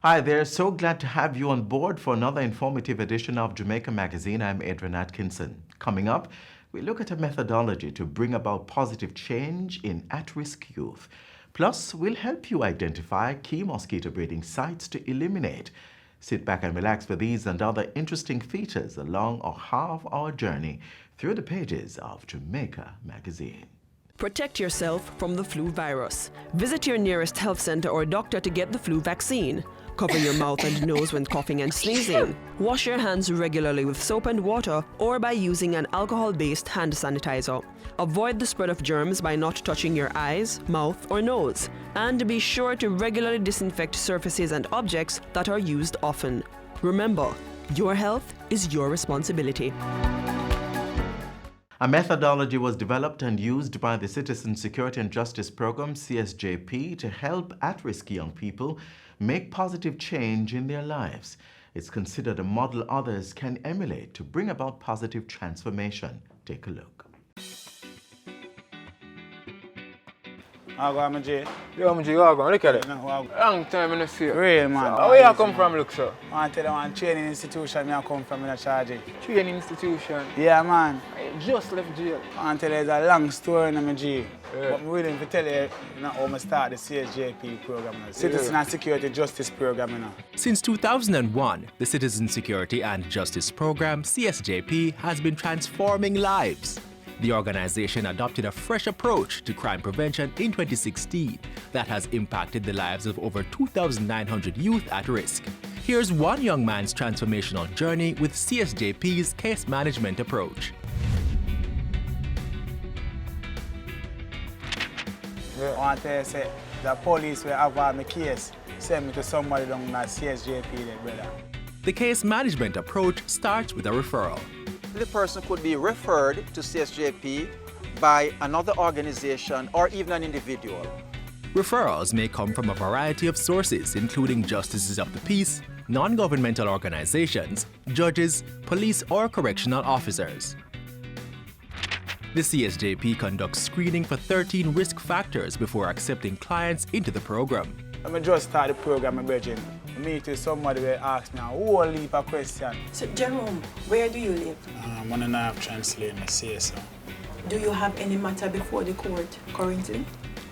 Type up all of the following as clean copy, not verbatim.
Hi there, so glad to have you on board for another informative edition of Jamaica Magazine. I'm Adrian Atkinson. Coming up, we look at a methodology to bring about positive change in at-risk youth. Plus, we'll help you identify key mosquito breeding sites to eliminate. Sit back and relax for these and other interesting features along our half-hour journey through the pages of Jamaica Magazine. Protect yourself from the flu virus. Visit your nearest health center or doctor to get the flu vaccine. Cover your mouth and nose when coughing and sneezing. Wash your hands regularly with soap and water or by using an alcohol-based hand sanitizer. Avoid the spread of germs by not touching your eyes, mouth, or nose. And be sure to regularly disinfect surfaces and objects that are used often. Remember, your health is your responsibility. A methodology was developed and used by the Citizen Security and Justice Program, CSJP, to help at-risk young people make positive change in their lives. It's considered a model others can emulate to bring about positive transformation. Take a look. I'm G. Yo, I'm G, look at it. Long time in the field. Real, man. Where you come from, look, sir? I tell you, one training institution I come from in a charge. Training institution? Yeah, man. I just left jail. I tell you, there's a long story in my G. But I'm willing to tell you, how I start the CSJP program. Citizen and Security Justice Program. Since 2001, the Citizen Security and Justice Program, CSJP, has been transforming lives. The organization adopted a fresh approach to crime prevention in 2016 that has impacted the lives of over 2,900 youth at risk. Here's one young man's transformational journey with CSJP's case management approach. I want to say, the police will have my case, send me to somebody down at CSJP there, brother. The case management approach starts with a referral. The person could be referred to CSJP by another organization or even an individual. Referrals may come from a variety of sources, including justices of the peace, non-governmental organizations, judges, police, or correctional officers. The CSJP conducts screening for 13 risk factors before accepting clients into the program. I just started the program, my brethren. I meet with somebody will ask me a whole heap of questions. So, Jerome, where do you live? I'm on a translate, I say so. Do you have any matter before the court currently?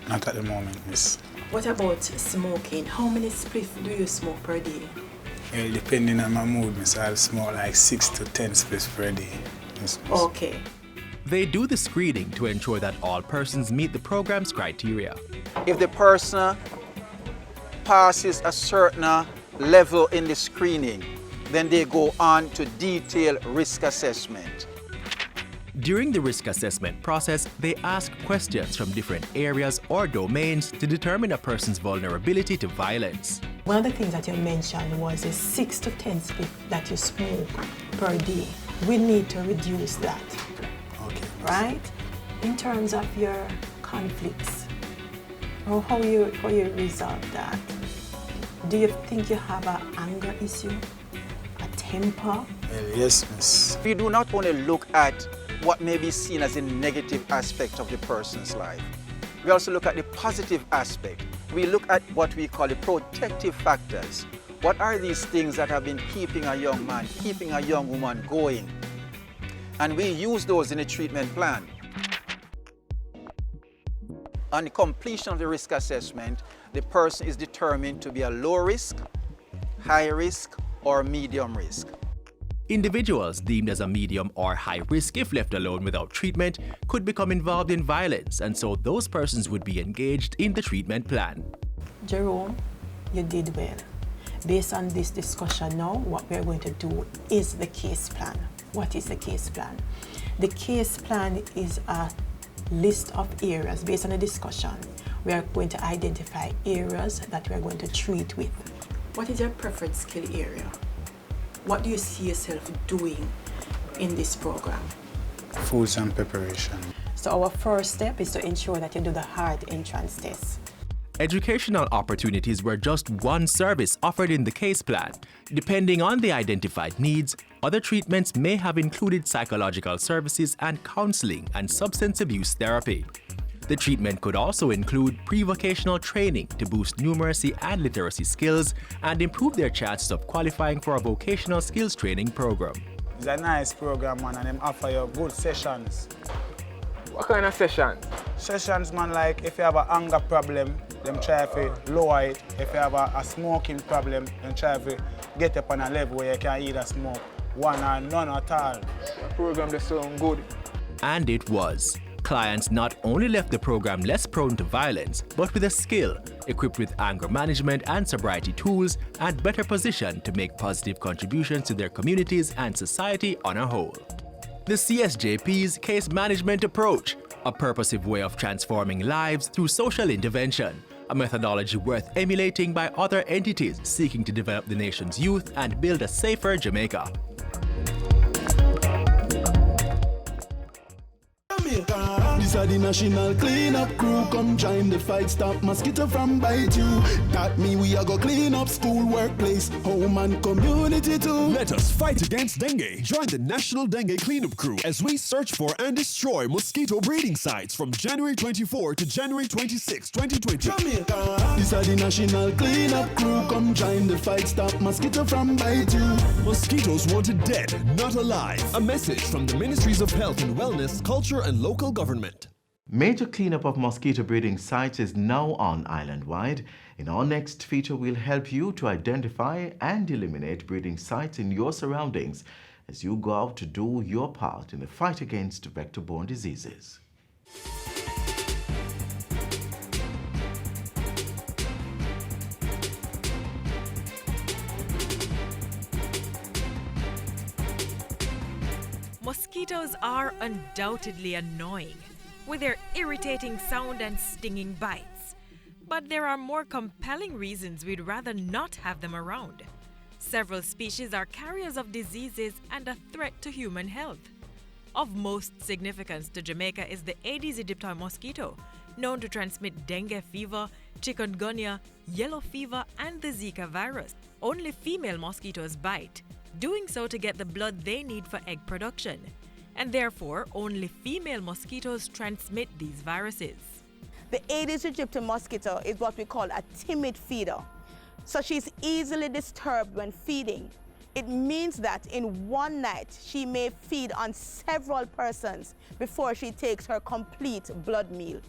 Not at the moment, miss. What about smoking? How many spliffs do you smoke per day? Well, depending on my mood, miss, I'll smoke like 6 to 10 spliffs per day. Yes, miss. Okay. They do the screening to ensure that all persons meet the program's criteria. If the person passes a certain level in the screening, then they go on to detailed risk assessment. During the risk assessment process, they ask questions from different areas or domains to determine a person's vulnerability to violence. One of the things that you mentioned was the 6 to 10 spliffs that you smoke per day. We need to reduce that. Okay. Right? In terms of your conflicts, or how you resolve that. Do you think you have an anger issue, a temper? Well, yes, miss. We do not only look at what may be seen as a negative aspect of the person's life. We also look at the positive aspect. We look at what we call the protective factors. What are these things that have been keeping a young man, keeping a young woman going? And we use those in a treatment plan. On the completion of the risk assessment, the person is determined to be a low risk, high risk, or medium risk. Individuals deemed as a medium or high risk if left alone without treatment could become involved in violence, and so those persons would be engaged in the treatment plan. Jerome, you did well. Based on this discussion now, what we're going to do is the case plan. What is the case plan? The case plan is a list of areas based on a discussion. We are going to identify areas that we are going to treat with. What is your preferred skill area? What do you see yourself doing in this program? Foods and preparation. So our first step is to ensure that you do the hard entrance test. Educational opportunities were just one service offered in the case plan. Depending on the identified needs, other treatments may have included psychological services and counseling and substance abuse therapy. The treatment could also include pre-vocational training to boost numeracy and literacy skills and improve their chances of qualifying for a vocational skills training program. It's a nice program, man, and them offer you good sessions. What kind of sessions? Sessions, man, like if you have an anger problem, them try to lower it. If you have a smoking problem, then try to get up on a level where you can either smoke one or none at all. The program is so good. And it was. Clients not only left the program less prone to violence, but with a skill, equipped with anger management and sobriety tools, and better positioned to make positive contributions to their communities and society on a whole. The CSJP's case management approach, a purposive way of transforming lives through social intervention, a methodology worth emulating by other entities seeking to develop the nation's youth and build a safer Jamaica. This are the national cleanup crew. Come join the fight, stop mosquito from bite you. That mean we are go clean up school, workplace, home and community too. Let us fight against dengue. Join the National Dengue Cleanup Crew as we search for and destroy mosquito breeding sites from January 24 to January 26, 2020. This are the national cleanup crew. Come join the fight, stop mosquito from bite you. Mosquitoes wanted dead, not alive. A message from the Ministries of Health and Wellness, Culture and Local Government. Major cleanup of mosquito breeding sites is now on island-wide. In our next feature, we'll help you to identify and eliminate breeding sites in your surroundings as you go out to do your part in the fight against vector-borne diseases. Mosquitoes are undoubtedly annoying, with their irritating sound and stinging bites. But there are more compelling reasons we'd rather not have them around. Several species are carriers of diseases and a threat to human health. Of most significance to Jamaica is the Aedes aegypti mosquito, known to transmit dengue fever, chikungunya, yellow fever, and the Zika virus. Only female mosquitoes bite, doing so to get the blood they need for egg production. And therefore, only female mosquitoes transmit these viruses. The Aedes aegypti mosquito is what we call a timid feeder. So she's easily disturbed when feeding. It means that in one night, she may feed on several persons before she takes her complete blood meal.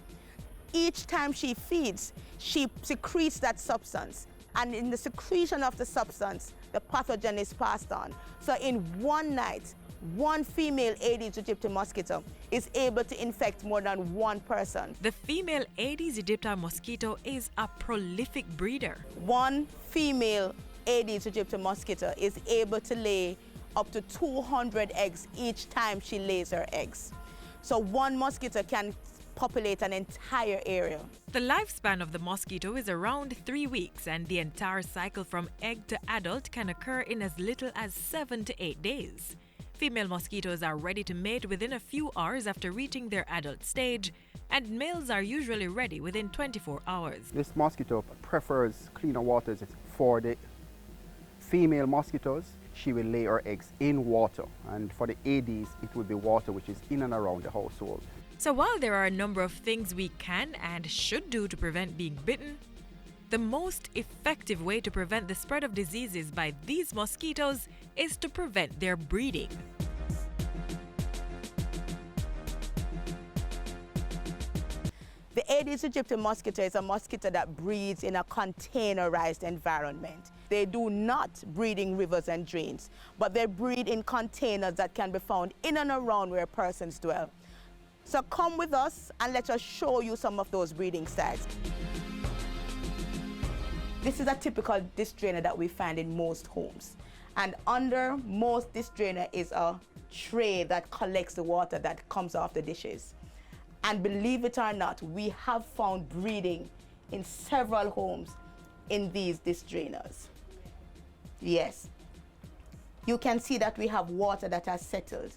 Each time she feeds, she secretes that substance. And in the secretion of the substance, the pathogen is passed on. So in one night, one female Aedes aegypti mosquito is able to infect more than one person. The female Aedes aegypti mosquito is a prolific breeder. One female Aedes aegypti mosquito is able to lay up to 200 eggs each time she lays her eggs. So one mosquito can populate an entire area. The lifespan of the mosquito is around 3 weeks, and the entire cycle from egg to adult can occur in as little as 7 to 8 days. Female mosquitoes are ready to mate within a few hours after reaching their adult stage, and males are usually ready within 24 hours. This mosquito prefers cleaner waters. For the female mosquitoes, she will lay her eggs in water, and for the Aedes, it will be water which is in and around the household. So while there are a number of things we can and should do to prevent being bitten, the most effective way to prevent the spread of diseases by these mosquitoes is to prevent their breeding. The Aedes aegypti mosquito is a mosquito that breeds in a containerized environment. They do not breed in rivers and drains, but they breed in containers that can be found in and around where persons dwell. So come with us and let us show you some of those breeding sites. This is a typical dish drainer that we find in most homes. And under most dish drainer is a tray that collects the water that comes off the dishes. And believe it or not, we have found breeding in several homes in these dish drainers. Yes. You can see that we have water that has settled.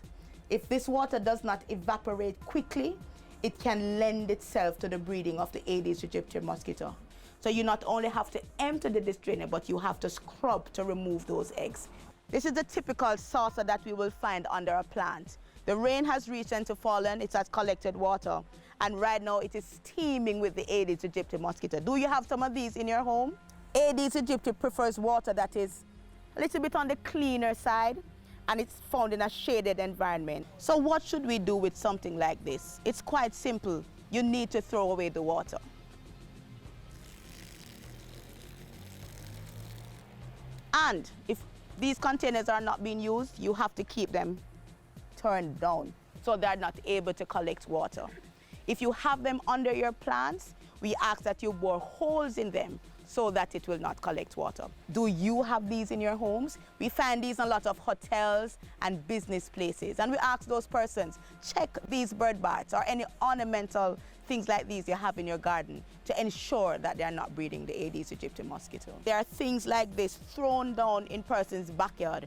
If this water does not evaporate quickly, it can lend itself to the breeding of the Aedes aegypti mosquito. So you not only have to empty the dish drainer, but you have to scrub to remove those eggs. This is the typical saucer that we will find under a plant. The rain has reached into fallen, it has collected water, and right now it is steaming with the Aedes aegypti mosquito. Do you have some of these in your home? Aedes aegypti prefers water that is a little bit on the cleaner side, and it's found in a shaded environment. So what should we do with something like this? It's quite simple. You need to throw away the water. And if these containers are not being used, you have to keep them turned down so they're not able to collect water. If you have them under your plants, we ask that you bore holes in them so that it will not collect water. Do you have these in your homes? We find these in a lot of hotels and business places, and we ask those persons, check these bird baths or any ornamental things like these you have in your garden to ensure that they are not breeding the Aedes aegypti mosquito. There are things like this thrown down in person's backyard.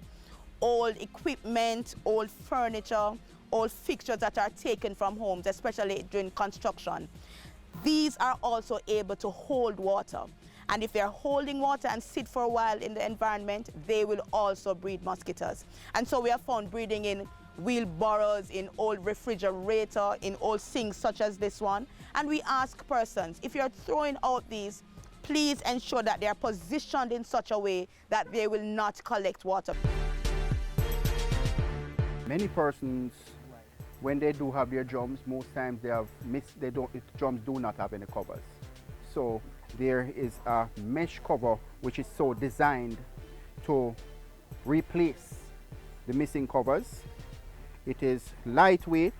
Old equipment, old furniture, old fixtures that are taken from homes, especially during construction. These are also able to hold water. And if they're holding water and sit for a while in the environment, they will also breed mosquitoes. And so we have found breeding in wheelbarrows, in old refrigerator, in old sinks such as this one. And we ask persons, if you're throwing out these, please ensure that they are positioned in such a way that they will not collect water. Many persons, when they do have their drums, most times drums do not have any covers. So there is a mesh cover which is so designed to replace the missing covers. It is lightweight,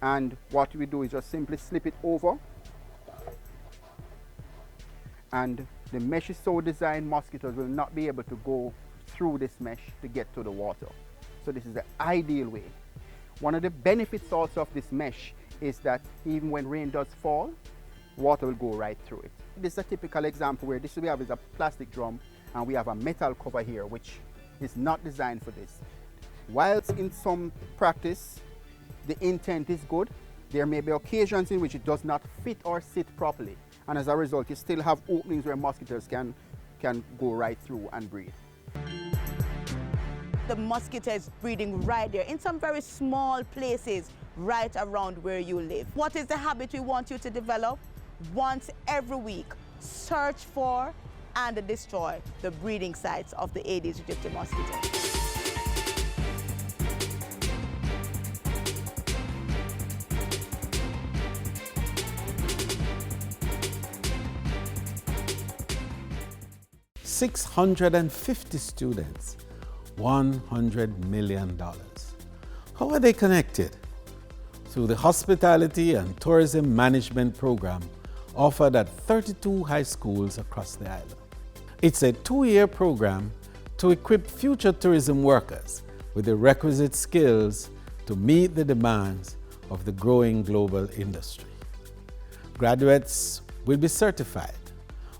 and what we do is just simply slip it over, and the mesh is so designed mosquitoes will not be able to go through this mesh to get to the water. So this is the ideal way. One of the benefits also of this mesh is that even when rain does fall, water will go right through it. This is a typical example where this we have is a plastic drum, and we have a metal cover here which is not designed for this. Whilst in some practice the intent is good, there may be occasions in which it does not fit or sit properly, and as a result you still have openings where mosquitoes can go right through and breed. The mosquito is breeding right there in some very small places right around where you live. What is the habit we want you to develop? Once every week, search for and destroy the breeding sites of the Aedes aegypti mosquito. $650 students, $100 million. How are they connected? Through the Hospitality and Tourism Management Program offered at 32 high schools across the island. It's a 2-year program to equip future tourism workers with the requisite skills to meet the demands of the growing global industry. Graduates will be certified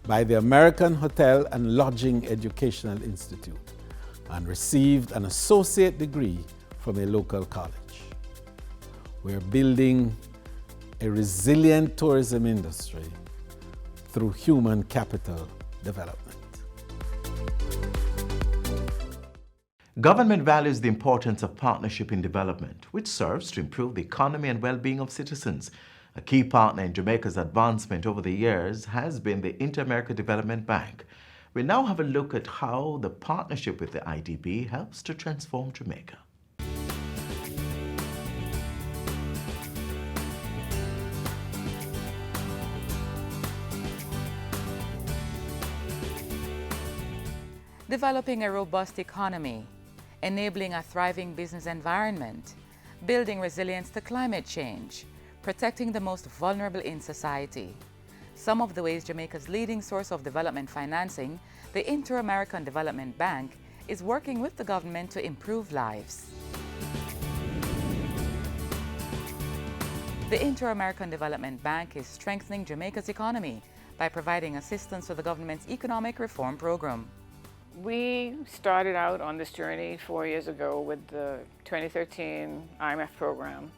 by the American Hotel and Lodging Educational Institute and received an associate degree from a local college. We're building a resilient tourism industry through human capital development. Government values the importance of partnership in development, which serves to improve the economy and well-being of citizens. A key partner in Jamaica's advancement over the years has been the Inter-America Development Bank. We now have a look at how the partnership with the IDB helps to transform Jamaica. Developing a robust economy, enabling a thriving business environment, building resilience to climate change, protecting the most vulnerable in society. Some of the ways Jamaica's leading source of development financing, the Inter-American Development Bank, is working with the government to improve lives. The Inter-American Development Bank is strengthening Jamaica's economy by providing assistance to the government's economic reform program. We started out on this journey 4 years ago with the 2013 IMF program,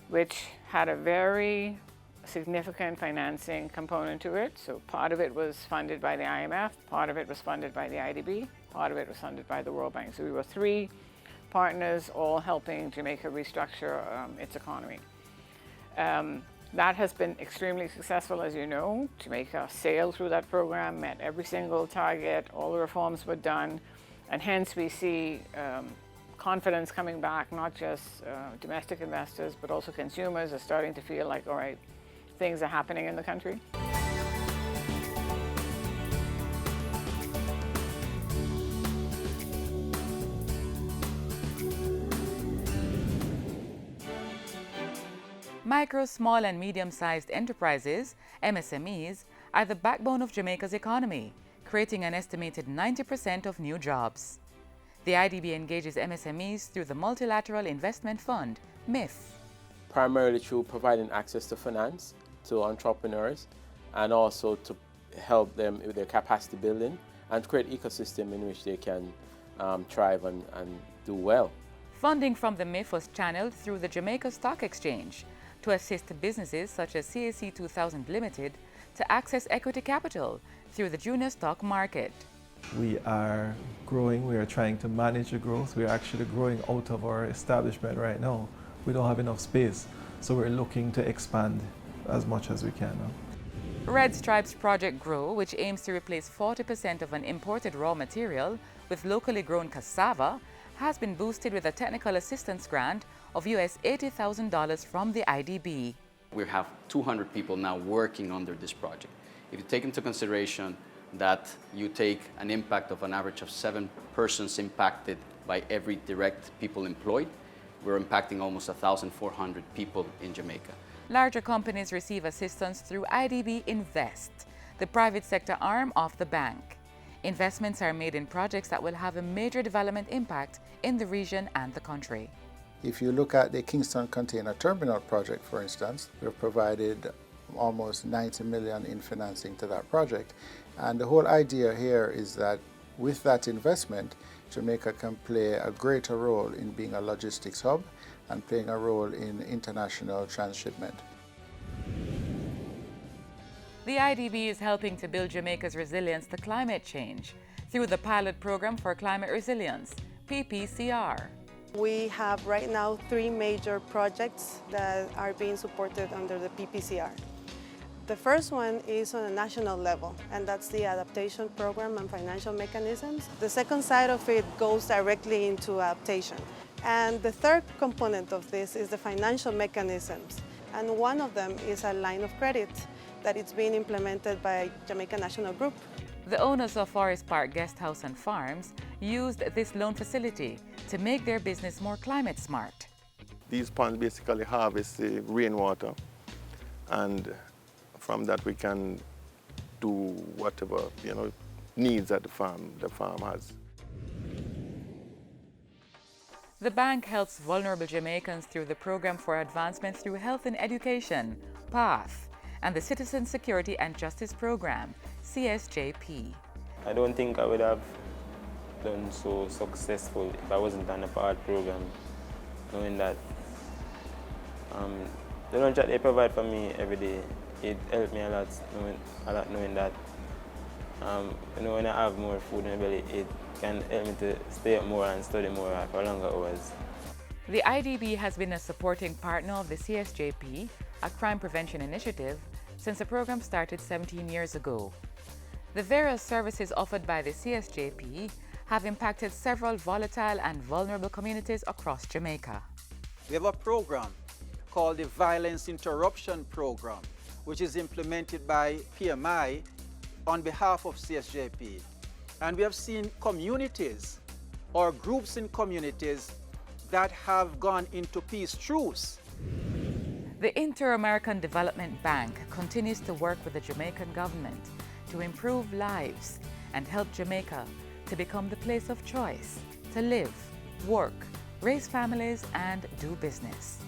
which had a very significant financing component to it. So part of it was funded by the IMF, part of it was funded by the IDB, part of it was funded by the World Bank. So we were 3 partners all helping Jamaica restructure its economy. That has been extremely successful, as you know. Jamaica sailed through that program, met every single target, all the reforms were done, and hence we see confidence coming back, not just domestic investors, but also consumers are starting to feel like, all right, things are happening in the country. Micro, small and medium-sized enterprises, MSMEs, are the backbone of Jamaica's economy, creating an estimated 90% of new jobs. The IDB engages MSMEs through the Multilateral Investment Fund, MIF. Primarily through providing access to finance to entrepreneurs and also to help them with their capacity building and create an ecosystem in which they can thrive and do well. Funding from the MIF was channeled through the Jamaica Stock Exchange to assist businesses such as CAC 2000 Limited to access equity capital through the junior stock market. We are growing, we are trying to manage the growth. We are actually growing out of our establishment right now. We don't have enough space, so we're looking to expand as much as we can now. Red Stripe's Project Grow, which aims to replace 40% of an imported raw material with locally grown cassava, has been boosted with a technical assistance grant of US $80,000 from the IDB. We have 200 people now working under this project. If you take into consideration that you take an impact of an average of 7 persons impacted by every direct people employed, we're impacting almost 1,400 people in Jamaica. Larger companies receive assistance through IDB Invest, the private sector arm of the bank. Investments are made in projects that will have a major development impact in the region and the country. If you look at the Kingston Container Terminal project, for instance, we've provided almost 90 million in financing to that project. And the whole idea here is that with that investment, Jamaica can play a greater role in being a logistics hub and playing a role in international transshipment. The IDB is helping to build Jamaica's resilience to climate change through the Pilot Program for Climate Resilience, PPCR. We have right now 3 major projects that are being supported under the PPCR. The first one is on a national level, and that's the adaptation program and financial mechanisms. The second side of it goes directly into adaptation. And the third component of this is the financial mechanisms. And one of them is a line of credit that is being implemented by Jamaica National Group. The owners of Forest Park Guest House and Farms used this loan facility to make their business more climate smart. These ponds basically harvest the rainwater, and from that we can do whatever needs that the farm has. The bank helps vulnerable Jamaicans through the Program for Advancement Through Health and Education, PATH, and the Citizen Security and Justice Program, CSJP. I don't think I would have done so successful if I wasn't on the PATH program, knowing that the lunch that they provide for me every day, it helped me a lot knowing that when I have more food in my belly, it can help me to stay up more and study more for longer hours. The IDB has been a supporting partner of the CSJP, a crime prevention initiative, since the program started 17 years ago. The various services offered by the CSJP have impacted several volatile and vulnerable communities across Jamaica. We have a program called the Violence Interruption Program, which is implemented by PMI on behalf of CSJP. And we have seen communities or groups in communities that have gone into peace truce. The Inter-American Development Bank continues to work with the Jamaican government to improve lives and help Jamaica to become the place of choice to live, work, raise families, and do business.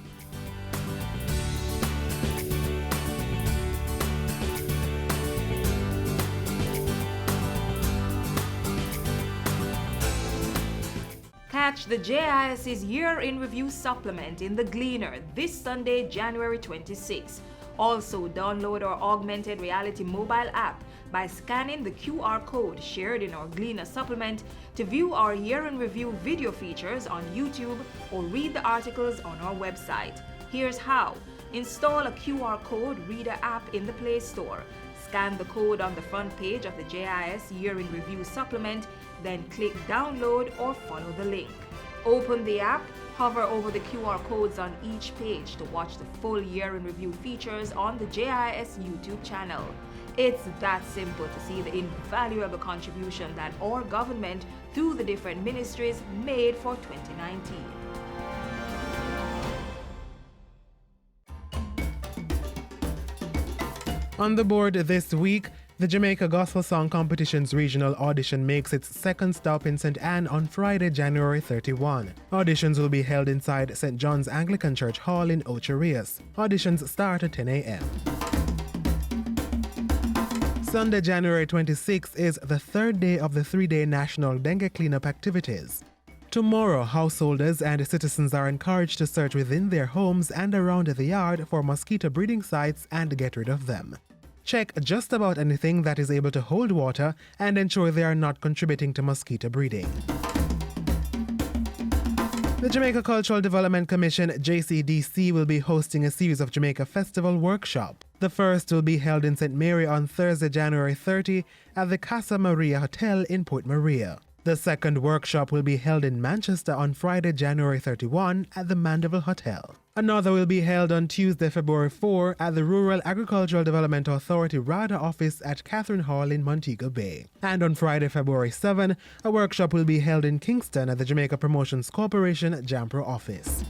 Catch the JIS's Year in Review supplement in The Gleaner this Sunday, January 26, Also, download our augmented reality mobile app by scanning the QR code shared in our Gleaner supplement to view our year in review video features on YouTube or read the articles on our website. Here's how. Install a QR code reader app in the Play Store. Scan the code on the front page of the JIS Year in Review supplement, then click download or follow the link. Open the app, hover over the QR codes on each page to watch the full Year in Review features on the JIS YouTube channel. It's that simple to see the invaluable contribution that our government, through the different ministries, made for 2019. On the board this week, the Jamaica Gospel Song Competition's regional audition makes its second stop in St. Anne on Friday, January 31. Auditions will be held inside St. John's Anglican Church Hall in Ocho Rios. Auditions start at 10 a.m. Sunday, January 26 is the third day of the three-day national dengue cleanup activities. Tomorrow, householders and citizens are encouraged to search within their homes and around the yard for mosquito breeding sites and get rid of them. Check just about anything that is able to hold water and ensure they are not contributing to mosquito breeding. The Jamaica Cultural Development Commission, JCDC, will be hosting a series of Jamaica Festival workshops. The first will be held in St. Mary on Thursday, January 30 at the Casa Maria Hotel in Port Maria. The second workshop will be held in Manchester on Friday, January 31 at the Mandeville Hotel. Another will be held on Tuesday, February 4 at the Rural Agricultural Development Authority RADA office at Catherine Hall in Montego Bay. And on Friday, February 7, a workshop will be held in Kingston at the Jamaica Promotions Corporation Jampro office.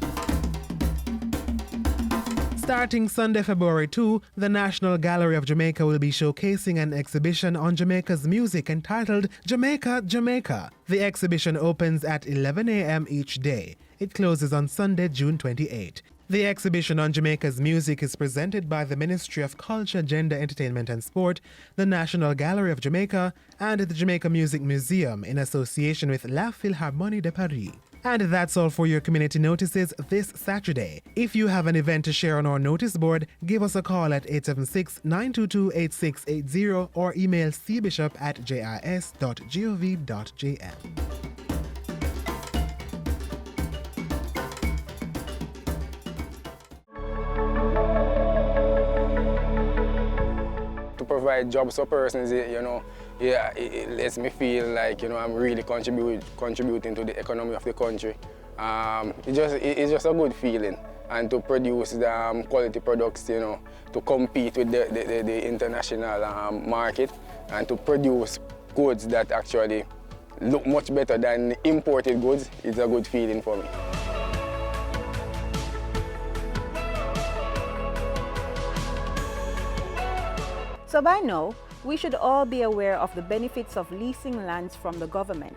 Starting Sunday, February 2, the National Gallery of Jamaica will be showcasing an exhibition on Jamaica's music entitled Jamaica, Jamaica. The exhibition opens at 11 a.m. each day. It closes on Sunday, June 28. The exhibition on Jamaica's music is presented by the Ministry of Culture, Gender, Entertainment and Sport, the National Gallery of Jamaica, and the Jamaica Music Museum in association with La Philharmonie de Paris. And that's all for your community notices this Saturday. If you have an event to share on our notice board, give us a call at 876-922-8680 or email cbishop@jis.gov.jm. To provide jobs for persons, it lets me feel like, I'm really contributing to the economy of the country. It's just a good feeling. And to produce the quality products, to compete with the international market and to produce goods that actually look much better than imported goods, it's a good feeling for me. So by now, we should all be aware of the benefits of leasing lands from the government.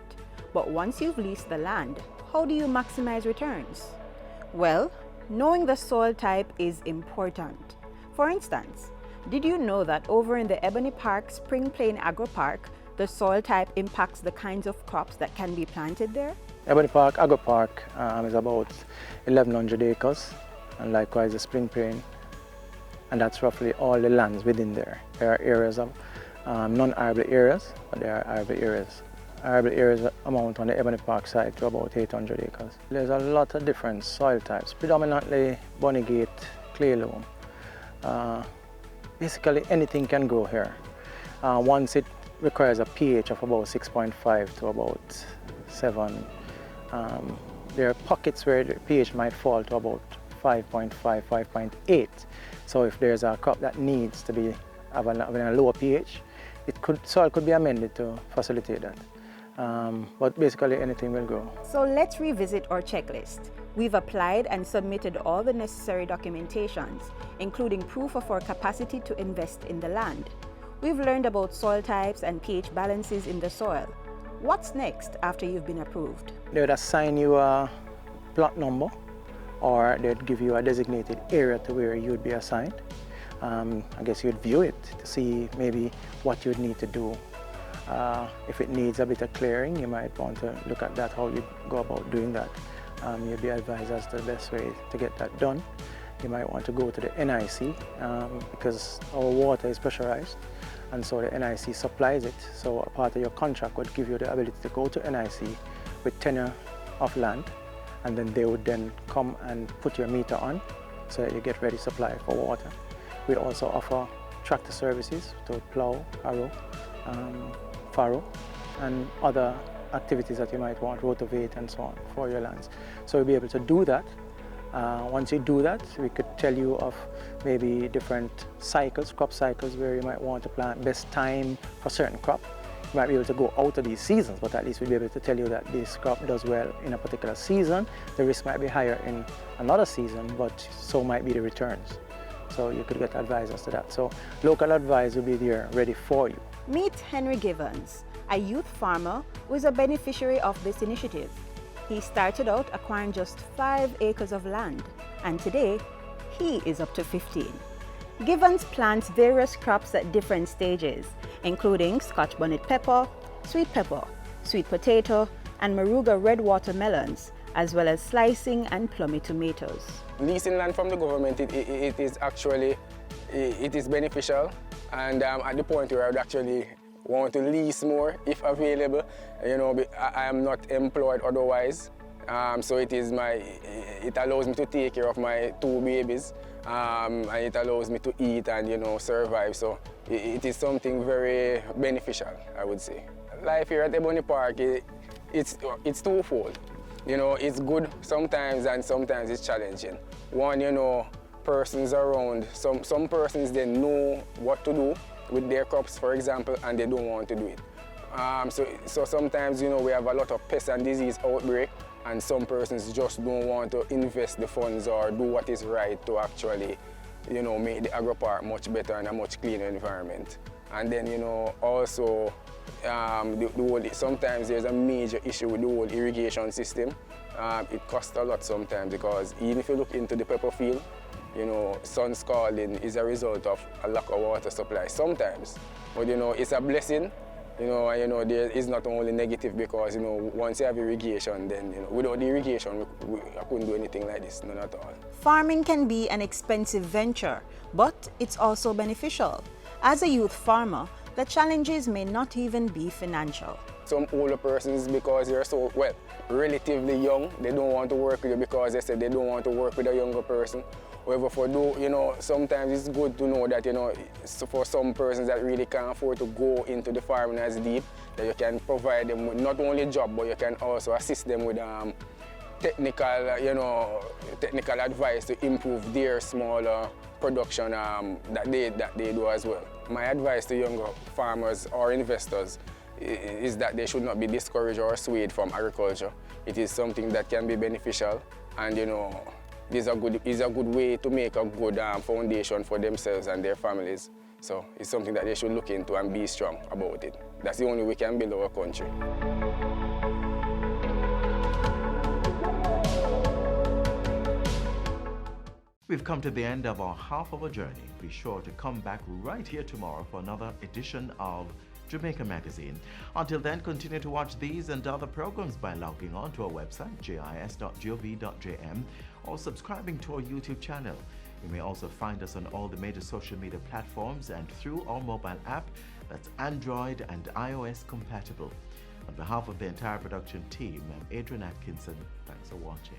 But once you've leased the land, how do you maximize returns? Well, knowing the soil type is important. For instance, did you know that over in the Ebony Park Spring Plain Agro Park, the soil type impacts the kinds of crops that can be planted there? Ebony Park Agro Park is about 1,100 acres, and likewise the Spring Plain, and that's roughly all the lands within there. There are areas of non-arable areas, but there are arable areas. Arable areas amount on the Ebony Park side to about 800 acres. There's a lot of different soil types, predominantly Bonegate, clay loam. Basically anything can grow here. Once it requires a pH of about 6.5 to about 7. There are pockets where the pH might fall to about 5.5, 5.8. So if there's a crop that needs to be having a lower pH, soil could be amended to facilitate that. But basically anything will grow. So let's revisit our checklist. We've applied and submitted all the necessary documentations, including proof of our capacity to invest in the land. We've learned about soil types and pH balances in the soil. What's next after you've been approved? They would assign you a plot number, or they'd give you a designated area to where you'd be assigned. I guess you'd view it to see maybe what you'd need to do. If it needs a bit of clearing, you might want to look at that, how you go about doing that. You'd be advised as to the best way to get that done. You might want to go to the NIC because our water is pressurized, and so the NIC supplies it. So a part of your contract would give you the ability to go to NIC with tenure of land, and then they would then come and put your meter on so that you get ready supply for water. We also offer tractor services to plow, harrow, farrow, and other activities that you might want, rotovate and so on for your lands. So we'll be able to do that. Once you do that, we could tell you of maybe different cycles, crop cycles, where you might want to plant, best time for certain crop. You might be able to go out of these seasons, but at least we'll be able to tell you that this crop does well in a particular season. The risk might be higher in another season, but so might be the returns. So you could get advice as to that. So local advice will be there ready for you. Meet Henry Givens, a youth farmer who is a beneficiary of this initiative. He started out acquiring just 5 acres of land, and today he is up to 15. Givens plants various crops at different stages, including Scotch bonnet pepper, sweet potato, and Maruga red watermelons, as well as slicing and plummy tomatoes. Leasing land from the government, it is actually beneficial, and at the point where I would actually want to lease more if available. You know, I am not employed otherwise, so it allows me to take care of my 2 babies, and it allows me to eat and, you know, survive. So it is something very beneficial, I would say. Life here at Ebony Park, it's twofold. You know, it's good sometimes and sometimes it's challenging. One, you know, persons around, some persons, they know what to do with their crops, for example, and they don't want to do it. So sometimes, you know, we have a lot of pest and disease outbreak, and some persons just don't want to invest the funds or do what is right to actually, you know, make the agro-park much better and a much cleaner environment. And then, you know, also, sometimes there's a major issue with the whole irrigation system. It costs a lot sometimes, because even if you look into the pepper field, you know, sun scalding is a result of a lack of water supply sometimes. But, you know, it's a blessing, you know, and, you know, there is not only negative, because, you know, once you have irrigation, then, you know, without the irrigation, I couldn't do anything like this, none at all. Farming can be an expensive venture, but it's also beneficial. As a youth farmer, the challenges may not even be financial. Some older persons, because they're so, well, relatively young, they don't want to work with you because they said they don't want to work with a younger person. However, you know, sometimes it's good to know that, you know, for some persons that really can't afford to go into the farming as deep, that you can provide them with not only a job, but you can also assist them with technical, you know, technical advice to improve their smaller production that they do as well. My advice to younger farmers or investors is that they should not be discouraged or swayed from agriculture. It is something that can be beneficial, and, you know, it is a good way to make a good foundation for themselves and their families. So it's something that they should look into and be strong about it. That's the only way we can build our country. We've come to the end of our half-hour journey. Be sure to come back right here tomorrow for another edition of Jamaica Magazine. Until then, continue to watch these and other programs by logging on to our website, jis.gov.jm, or subscribing to our YouTube channel. You may also find us on all the major social media platforms and through our mobile app that's Android and iOS compatible. On behalf of the entire production team, I'm Adrian Atkinson. Thanks for watching.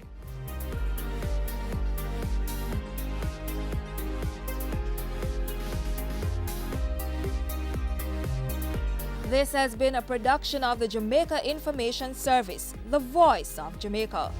This has been a production of the Jamaica Information Service, the voice of Jamaica.